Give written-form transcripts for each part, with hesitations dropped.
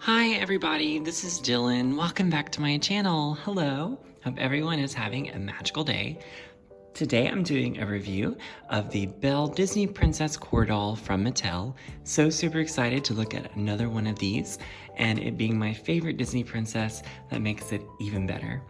Hi everybody, this is Dylan. Welcome back to my channel. Hello. Hope everyone is having a magical day. Today I'm doing a review of the Belle Disney Princess Core Doll from Mattel. So super excited to look at another one of these, and it being my favorite Disney princess, that makes it even better.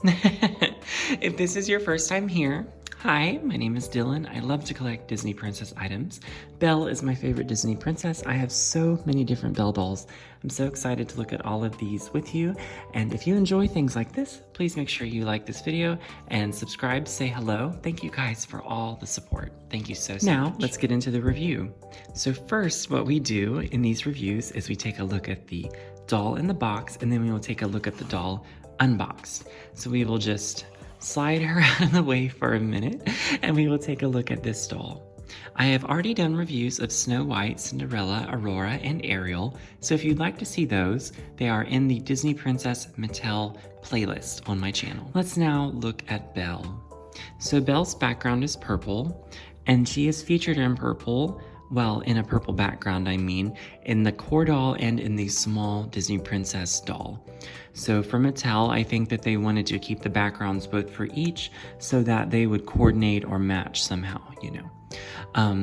If this is your first time here, hi, my name is Dylan. I love to collect Disney princess items. Belle is my favorite Disney princess. I have so many different Belle dolls. I'm so excited to look at all of these with you. And if you enjoy things like this, please make sure you like this video and subscribe, say hello. Thank you guys for all the support. Thank you so much. Now, let's get into the review. So first, what we do in these reviews is we take a look at the doll in the box, and then we will take a look at the doll unboxed. So we will just slide her out of the way for a minute, and we will take a look at this doll. I have already done reviews of Snow White, Cinderella, Aurora, and Ariel, so if you'd like to see those, they are in the Disney Princess Mattel playlist on my channel. Let's now look at Belle. So Belle's background is purple, and she is featured in purple, well, in a purple background, I mean, in the core doll and in the small Disney Princess doll. So for Mattel, I think that they wanted to keep the backgrounds both for each so that they would coordinate or match somehow, you know.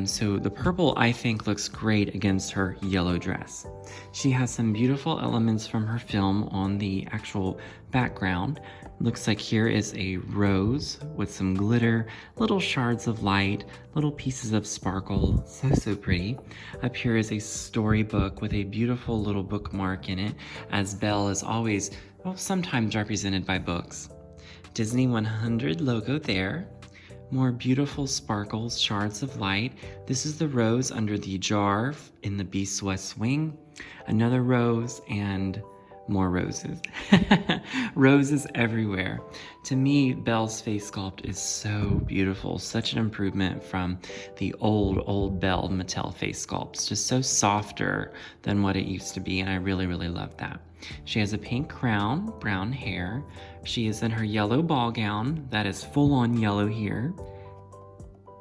So the purple, I think, looks great against her yellow dress. She has some beautiful elements from her film on the actual background. Looks like here is a rose with some glitter, little shards of light, little pieces of sparkle. So pretty. Up here is a storybook with a beautiful little bookmark in it, as Belle is always, well, sometimes represented by books. Disney 100 logo there. More beautiful sparkles, shards of light. This is the rose under the jar in the Beast's West Wing. Another rose and more roses. Roses everywhere. To me, Belle's face sculpt is so beautiful. Such an improvement from the old Belle Mattel face sculpts. Just so softer than what it used to be, and I really love that. She has a pink crown, brown hair. She is in her yellow ball gown. That is full on yellow here.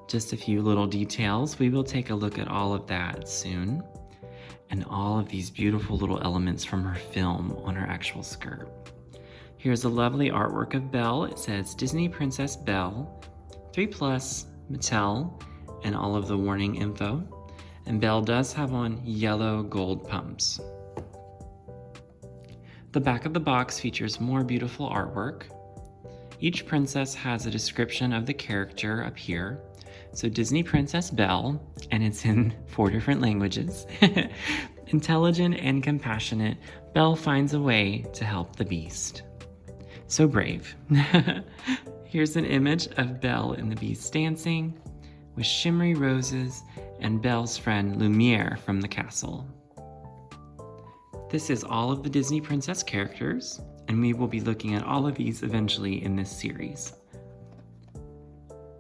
Just a few little details. We will take a look at all of that soon. And all of these beautiful little elements from her film on her actual skirt. Here's a lovely artwork of Belle. It says Disney Princess Belle, 3+, Mattel, and all of the warning info. And Belle does have on yellow gold pumps. The back of the box features more beautiful artwork. Each princess has a description of the character up here. So Disney Princess Belle, and it's in 4 different languages. Intelligent and compassionate, Belle finds a way to help the Beast. So brave. Here's an image of Belle and the Beast dancing with shimmery roses and Belle's friend Lumiere from the castle. This is all of the Disney Princess characters, and we will be looking at all of these eventually in this series.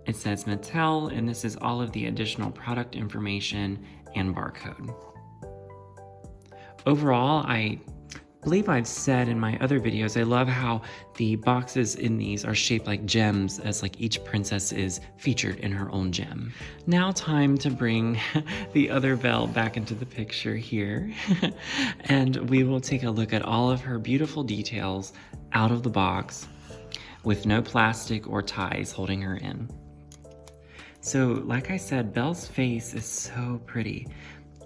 It says Mattel, and this is all of the additional product information and barcode. Overall, I believe I've said in my other videos, I love how the boxes in these are shaped like gems, as like each princess is featured in her own gem. Now time to bring the other Belle back into the picture here. And we will take a look at all of her beautiful details out of the box with no plastic or ties holding her in. So like I said, Belle's face is so pretty.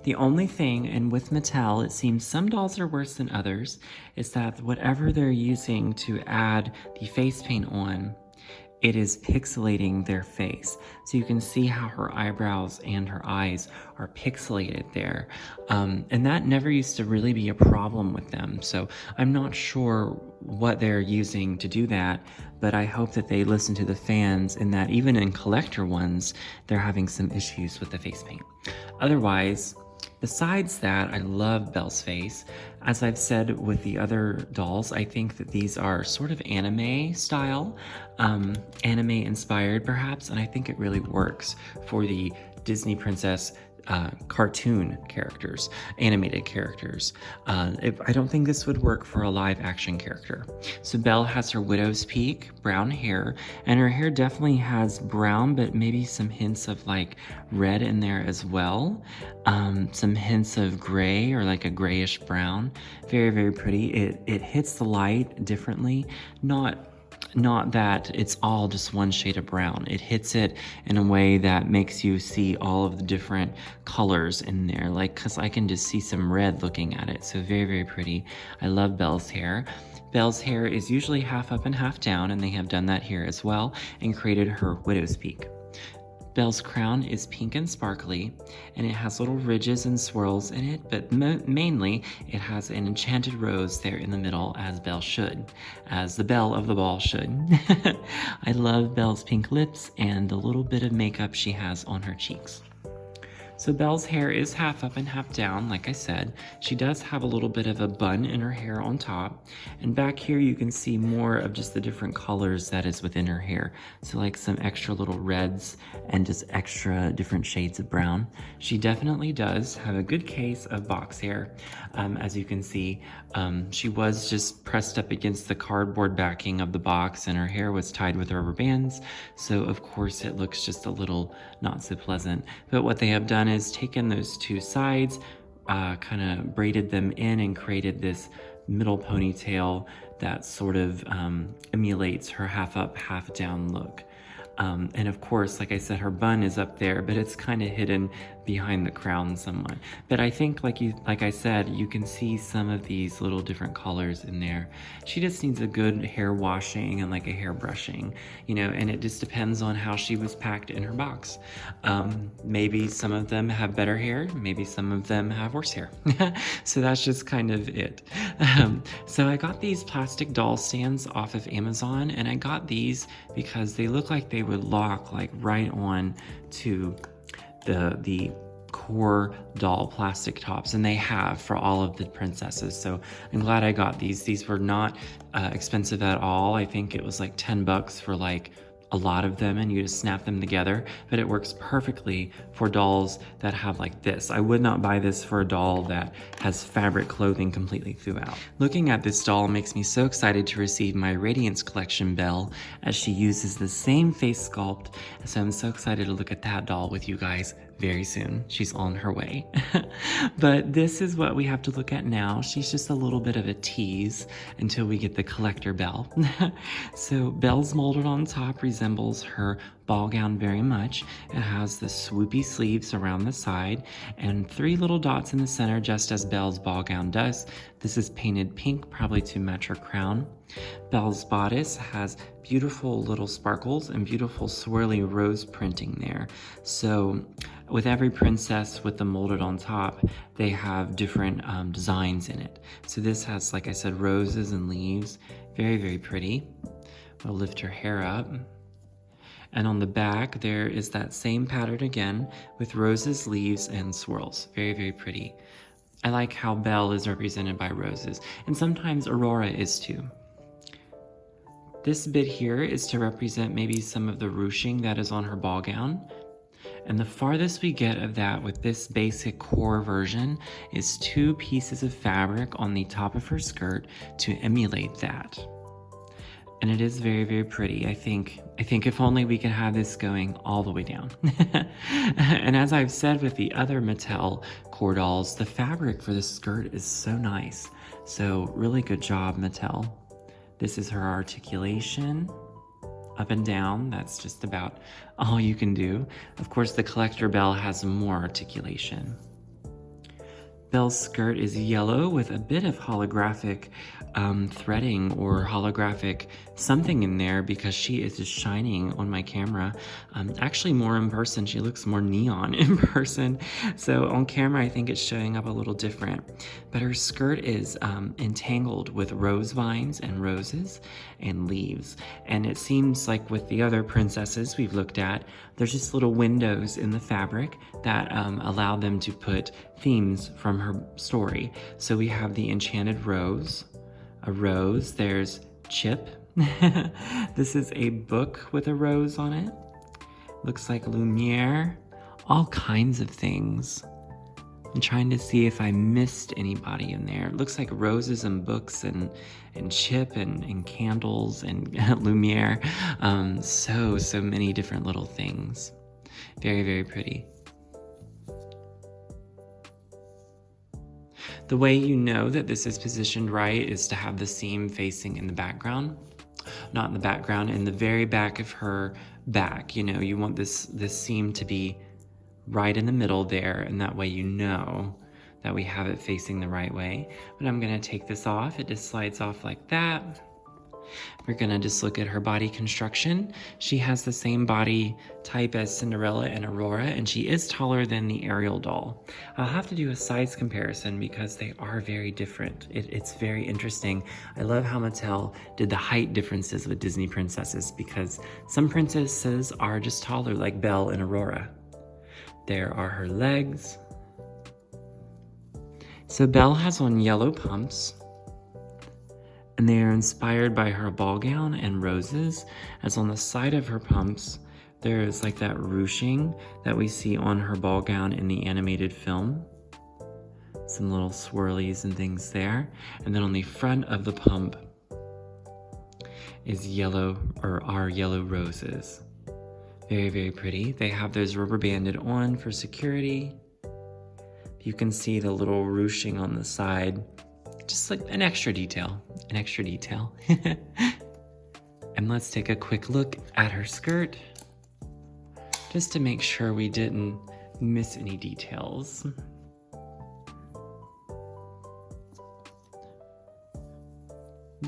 The only thing, and with Mattel, it seems some dolls are worse than others, is that whatever they're using to add the face paint on, it is pixelating their face. So you can see how her eyebrows and her eyes are pixelated there. And that never used to really be a problem with them. So I'm not sure what they're using to do that, but I hope that they listen to the fans and that even in collector ones, they're having some issues with the face paint. Otherwise, besides that, I love Belle's face. As I've said with the other dolls, I think that these are sort of anime style, anime inspired perhaps, and I think it really works for the Disney Princess cartoon characters, animated characters. I don't think this would work for a live action character. So Belle has her widow's peak, brown hair, and her hair definitely has brown, but maybe some hints of like red in there as well. Some hints of gray or like a grayish brown. Very, very pretty. It hits the light differently, not that it's all just one shade of brown. It hits it in a way that makes you see all of the different colors in there, like, because I can just see some red looking at it. So very, very pretty. I love Belle's hair. Belle's hair is usually half up and half down, and they have done that here as well and created her widow's peak. Belle's crown is pink and sparkly, and it has little ridges and swirls in it, but mainly it has an enchanted rose there in the middle, as Belle should, as the belle of the ball should. I love Belle's pink lips and the little bit of makeup she has on her cheeks. So Belle's hair is half up and half down, like I said. She does have a little bit of a bun in her hair on top. And back here you can see more of just the different colors that is within her hair. So like some extra little reds and just extra different shades of brown. She definitely does have a good case of box hair. As you can see, she was just pressed up against the cardboard backing of the box, and her hair was tied with rubber bands. So of course it looks just a little not so pleasant. But what they have done is taken those two sides, kind of braided them in and created this middle ponytail that sort of emulates her half up, half down look. And of course, like I said, her bun is up there, but it's kind of hidden behind the crown somewhat. But I think, like I said, you can see some of these little different colors in there. She just needs a good hair washing and like a hair brushing, you know, and it just depends on how she was packed in her box. Maybe some of them have better hair, maybe some of them have worse hair. So that's just kind of it. So I got these plastic doll stands off of Amazon, and I got these because they look like they would lock like right on to the core doll plastic tops, and they have for all of the princesses. So I'm glad I got these. These were not expensive at all. I think it was like $10 for like a lot of them, and you just snap them together, but it works perfectly for dolls that have like this. I would not buy this for a doll that has fabric clothing completely throughout. Looking at this doll makes me so excited to receive my Radiance Collection Belle, as she uses the same face sculpt. So I'm so excited to look at that doll with you guys very soon. She's on her way. But this is what we have to look at now. She's just a little bit of a tease until we get the collector Belle. So Belle's molded on top resembles her ball gown very much. It has the swoopy sleeves around the side and 3 little dots in the center, just as Belle's ball gown does. This is painted pink, probably to match her crown. Belle's bodice has beautiful little sparkles and beautiful swirly rose printing there. So with every princess with the molded on top, they have different designs in it. So this has, like I said, roses and leaves. Very, very pretty. We'll lift her hair up. And on the back, there is that same pattern again with roses, leaves, and swirls. Very, very pretty. I like how Belle is represented by roses, and sometimes Aurora is too. This bit here is to represent maybe some of the ruching that is on her ball gown. And the farthest we get of that with this basic core version is 2 pieces of fabric on the top of her skirt to emulate that. And it is very, very pretty. I think if only we could have this going all the way down. And as I've said with the other Mattel core dolls, the fabric for the skirt is so nice. So really good job, Mattel. This is her articulation. Up and down, that's just about all you can do. Of course, the collector Belle has more articulation. Belle's skirt is yellow with a bit of holographic threading or holographic something in there, because she is just shining on my camera. Actually more in person, she looks more neon in person. So on camera, I think it's showing up a little different. But her skirt is entangled with rose vines and roses and leaves. And it seems like with the other princesses we've looked at, there's just little windows in the fabric that allow them to put themes from her story. So we have the enchanted rose, a rose, there's Chip. This is a book with a rose on it. Looks like Lumiere. all kinds of things. I'm trying to see if I missed anybody in there. It looks like roses and books and chip and candles and Lumiere. So many different little things. Very, very pretty. The way you know that this is positioned right is to have the seam facing in the background. Not in the background, in the very back of her back. You know, you want this seam to be right in the middle there, and that way you know that we have it facing the right way. But I'm gonna take this off. It just slides off like that. We're gonna just look at her body construction. She has the same body type as Cinderella and Aurora, and she is taller than the Ariel doll. I'll have to do a size comparison because they are very different. It's very interesting. I love how Mattel did the height differences with Disney princesses, because some princesses are just taller, like Belle and Aurora. There are her legs. So Belle has on yellow pumps, and they are inspired by her ball gown and roses, as on the side of her pumps there is like that ruching that we see on her ball gown in the animated film. Some little swirlies and things there. And then on the front of the pump is yellow, or are yellow roses. Very, very pretty. They have those rubber banded on for security. You can see the little ruching on the side. Just like an extra detail, And let's take a quick look at her skirt, just to make sure we didn't miss any details.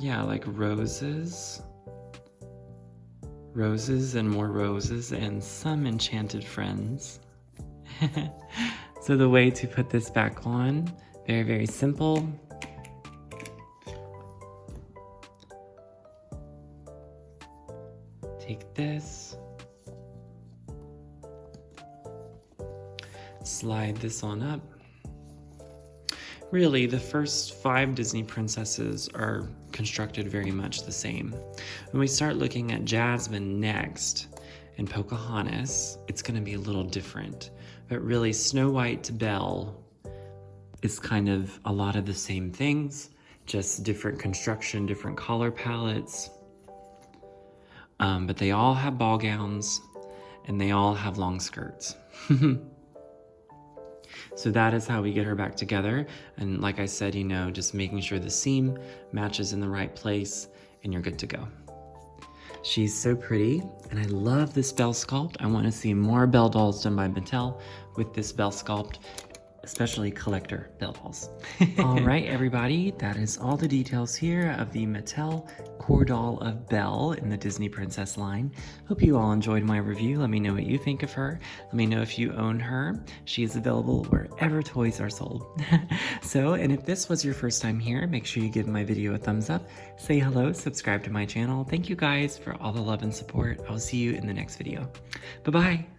Yeah, like roses. Roses and more roses and some enchanted friends. So the way to put this back on, very, very simple. Take this, slide this on up. Really, the first 5 Disney princesses are constructed very much the same. When we start looking at Jasmine next and Pocahontas, it's going to be a little different. But really, Snow White to Belle is kind of a lot of the same things, just different construction, different color palettes. But they all have ball gowns and they all have long skirts. So that is how we get her back together. And like I said, you know, just making sure the seam matches in the right place and you're good to go. She's so pretty, and I love this Belle sculpt. I want to see more Belle dolls done by Mattel with this Belle sculpt, especially collector Belle dolls. All right, everybody, that is all the details here of the Mattel core doll of Belle in the Disney Princess line. Hope you all enjoyed my review. Let me know what you think of her. Let me know if you own her. She is available wherever toys are sold. And if this was your first time here, make sure you give my video a thumbs up, say hello, subscribe to my channel. Thank you guys for all the love and support. I'll see you in the next video. Bye-bye.